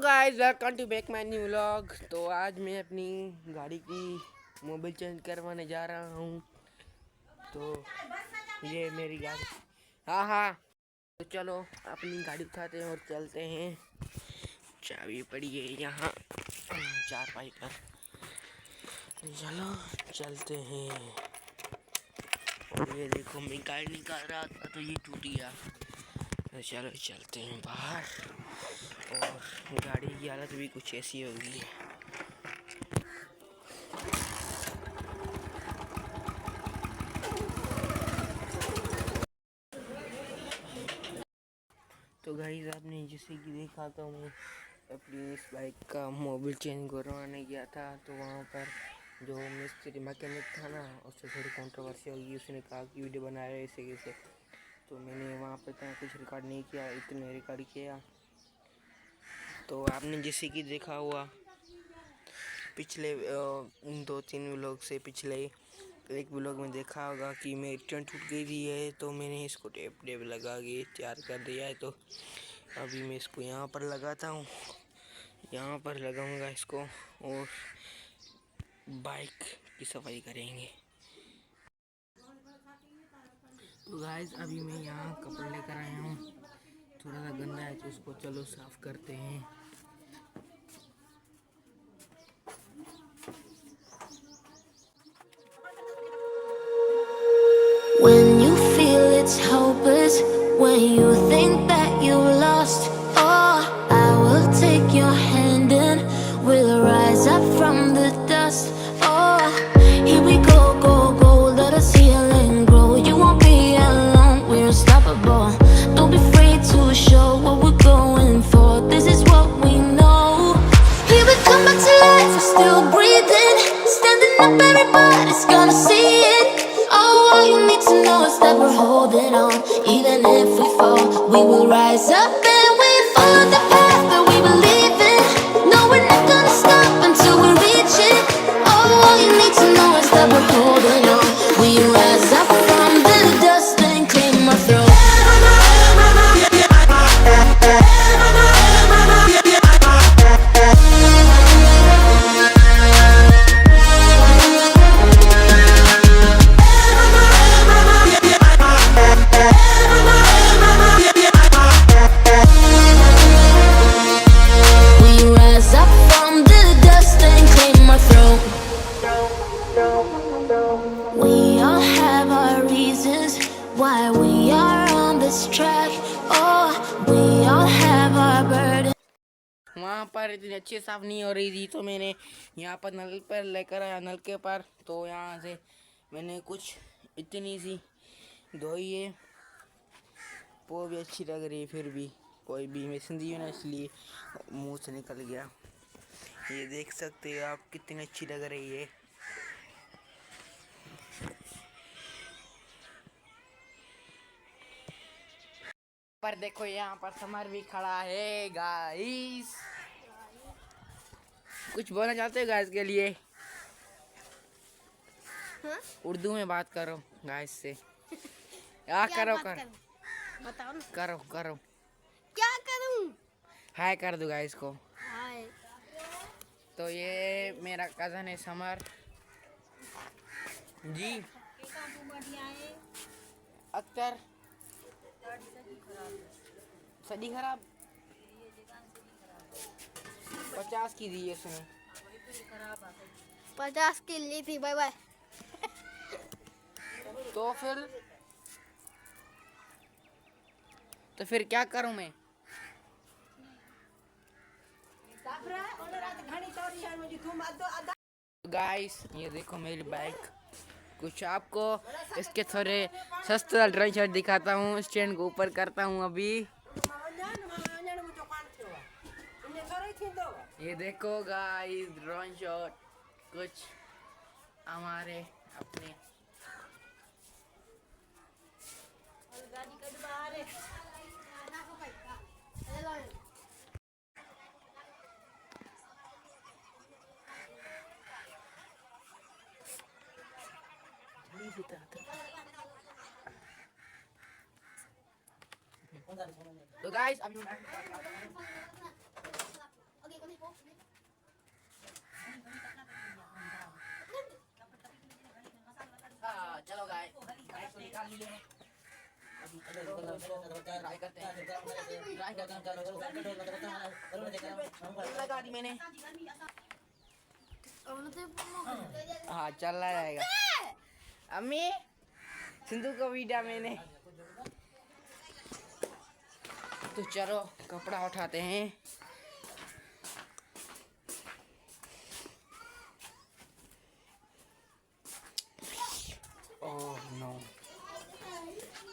Guys, welcome to back my new vlog. तो आज मैं अपनी गाड़ी की मोबिल चेंज करवाने जा रहा हूँ। तो ये मेरी गाड़ी, हाँ। तो चलो अपनी गाड़ी उठाते हैं और चलते हैं। चाबी पड़ी है यहाँ चारपाई पर, चलो चलते हैं। और ये देखो मैं गाड़ी निकाल रहा था तो ये टूट गया। तो चलो चलते हैं बाहर। और गाड़ी की हालत भी कुछ ऐसी होगी। तो गाइस, आपने जैसे कि देखा तो मैं अपनी इस बाइक का मोबिल चेंज करवाने गया था। तो वहाँ पर जो मिस्त्री मैकेनिक था ना, उससे थोड़ी कंट्रोवर्सी होगी। उसने कहा कि वीडियो बना रहे ऐसे कैसे। तो मैंने वहाँ पर इतना कुछ रिकॉर्ड नहीं किया, इतने रिकॉर्ड किया। तो आपने जैसे कि देखा हुआ पिछले 2-3 व्लॉग से पिछले एक व्लॉग में देखा होगा कि मेरी ट्रेन टूट गई थी है। तो मैंने इसको टेप लगा के तैयार कर दिया है। तो अभी मैं इसको यहाँ पर लगाता हूँ, यहाँ पर लगाऊंगा इसको और बाइक की सफाई करेंगे। तो गाइस, अभी मैं यहाँ कपड़े लेकर आया हूँ, थोड़ा सा गंदा है तो उसको चलो साफ करते हैं। When you feel it's hopeless, when you think that you lost, oh, I will take your hand and we'll rise up from the dust. Oh, here we go, go, go, let us heal and grow. You won't be alone, we're unstoppable. Don't be afraid to show what we're going for. This is what we know. Here we come back to life, we're still breathing. Standing up, everybody's gonna see it. All you need to know is that we're holding on. Even if we fall, we will rise up and we follow the path that we believe in. No, we're not gonna stop until we reach it. All you need to know is that we're holding on. We rise up from the dust and claim our throne. Why we are on this track, oh, we all have our burden. वहाँ पर इतनी अच्छी साफ नहीं हो रही थी तो मैंने यहाँ पर नल पर लेकर आया, नलके पर। तो यहाँ से मैंने कुछ इतनी सी धोई है, वो भी अच्छी लग रही है। फिर भी कोई भी मैं सिंधी ना, इसलिए मुंह से निकल गया। ये देख सकते हो आप कितनी अच्छी लग रही है। पर देखो यहाँ पर समर भी खड़ा है। गाइस, कुछ बोलना चाहते हो गाइस के लिए? उर्दू में बात करो गाइस से। क्या करो बताओ ना। करो क्या करूं? हाय कर दो गाइस को। हाय। तो ये मेरा कज़न है समर जी। अख्तर सदी खराब 50 की दी है उसने। 50 की ली थी। Bye bye. तो फिर क्या करूं मैं? गाइस, ये देखो मेरी बाइक। कुछ आपको इसके थोड़े सस्ता ड्रोन शॉट दिखाता हूँ। स्टैंड को ऊपर करता हूँ अभी। ये देखो गाइस, ड्रोन शॉट कुछ हमारे अपने। तो गाइस, अभी ट्राई करते हैं, लगा दी मैंने। हाँ चल रहा रहेगा। अम्मी सिंधु को वीडियो मैंने। तो चलो कपड़ा उठाते हैं। ओह नो,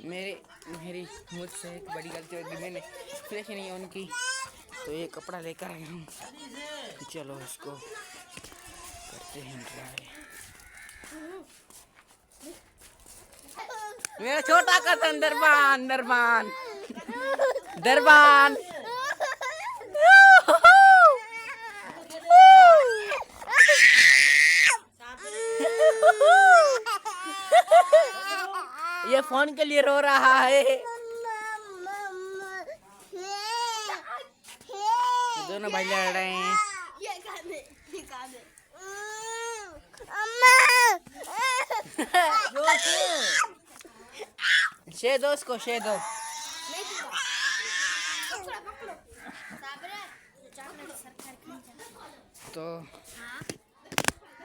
मेरी मुझसे एक बड़ी गलती हो गई, मैंने फ्लैश नहीं ऑन की, तो ये कपड़ा लेकर आया हूँ। चलो इसको करते हैं ड्राई। मेरा छोटा कथन दरबान दरबान दरबान। ये फोन के लिए रो रहा है। दोनों भाई लड़ रहे हैं। शे दो उसको, शे दो। तो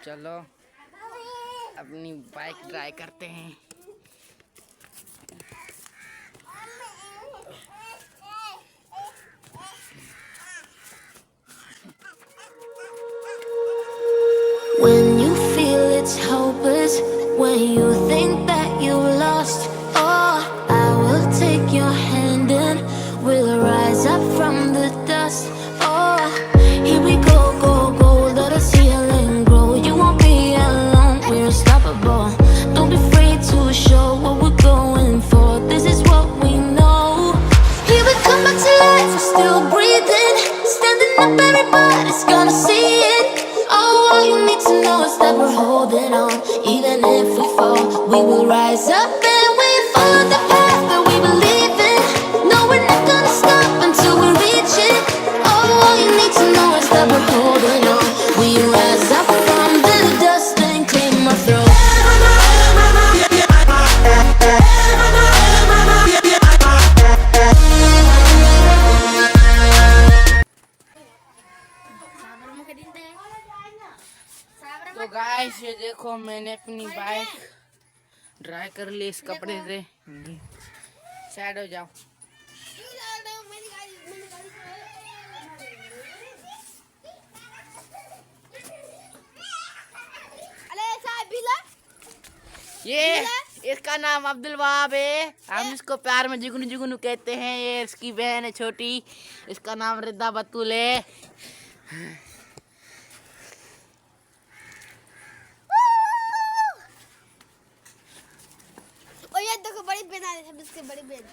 चलो अपनी बाइक ड्राइव करते हैं। When you feel it's hopeless, when you think that you lost, oh, I will take your hand and we'll rise up from the dust. Oh, here we go, go, go, let us heal and grow. You won't be alone, we're unstoppable. Don't be afraid to show what we're going for. This is what we know. Here we come back to life, we're still breathing. Standing up, everybody's gonna see it. Oh, all you need to know is that we're holding on. Even if we fall, we will rise up and we follow the path that we believe in. No, we're not gonna stop until we reach it. Oh, all you need to know is that we're holding on. We rise up from the dust and claim our throne. तो guys ये देखो मैंने अपनी bike dry कर ली इस कपड़े से। Side हो जाओ। ये इसका नाम अब्दुल वहाब है, हम इसको प्यार में जुगनू जुगनू कहते हैं। ये इसकी बहन है छोटी, इसका नाम रिद्दा बतूल है। और ये देखो बड़ी बहन आ रही है, इसकी बड़ी बहन।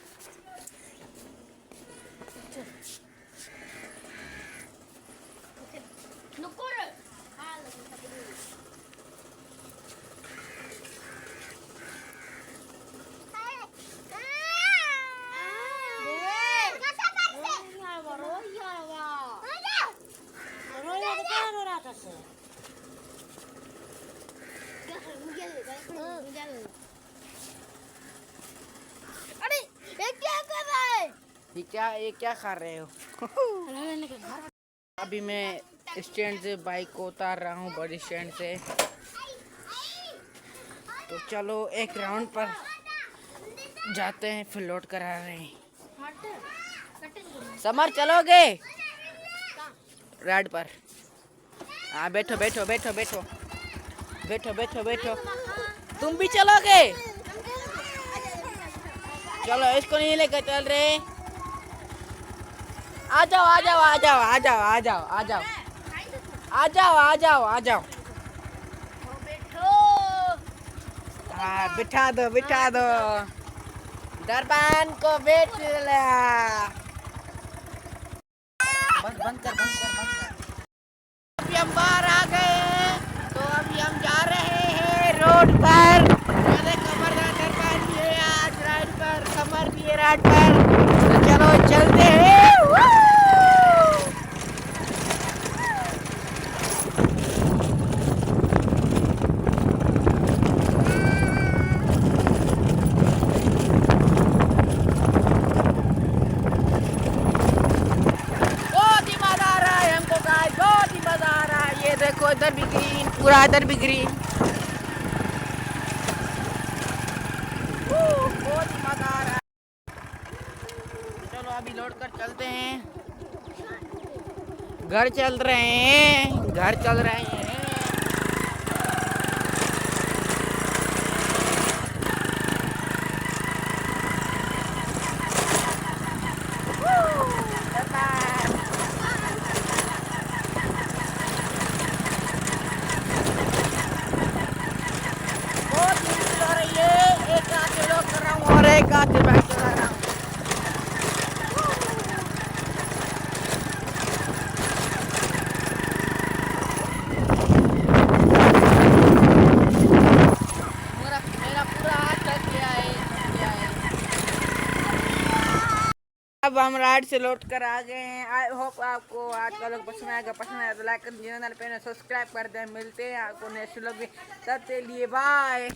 अरे ये क्या कर रहा है? ये क्या खा रहे हो? अभी मैं स्टैंड से बाइक को उतार रहा हूँ, बड़ी स्टैंड से। तो चलो एक राउंड पर जाते हैं, फिर लोड करा रहे हैं। समर चलोगे राइड पर? हाँ बैठो बैठो बैठो बैठो बैठो बैठो बैठो। तुम भी चलोगे? चलो इसको नहीं लेकर चल रहे। आ जाओ आ जाओ आ जाओ आ जाओ आ जाओ आ जाओ आ जाओ आ जाओ आ जाओ। हाँ बिठा दो बिठा दो। दरबान को बैठ लिया। बंद बंद कर बंद कर बंद कर। अभी हम बाहर आ गए हैं, तो अभी हम जा रहे हैं रोड पर। कमर दरबान भी है आज राइड पर, कमर भी है राइड पर। तो चलो चलते हैं। पूरा इधर भी ग्रीन। बहुत मजा आ रहा है। चलो अभी लोड कर चलते हैं, घर चल रहे हैं, घर चल रहे हैं। बहुत मुश्किल हो रही है, एक हाथ से लोड कर रहा हूँ और एक हाथ से बाइक चला रहा हूँ। मेरा पूरा हाथ थक गया है, थक गया है। अब हम राइड से लौट कर आ गए हैं। आई होप आपको आज का लोग पसंद आएगा। पसंद आया तो लाइक कर दीजिए, चैनल पे सब्सक्राइब कर दें। मिलते हैं आपको नेक्स्ट व्लॉग में, तब के लिए बाय।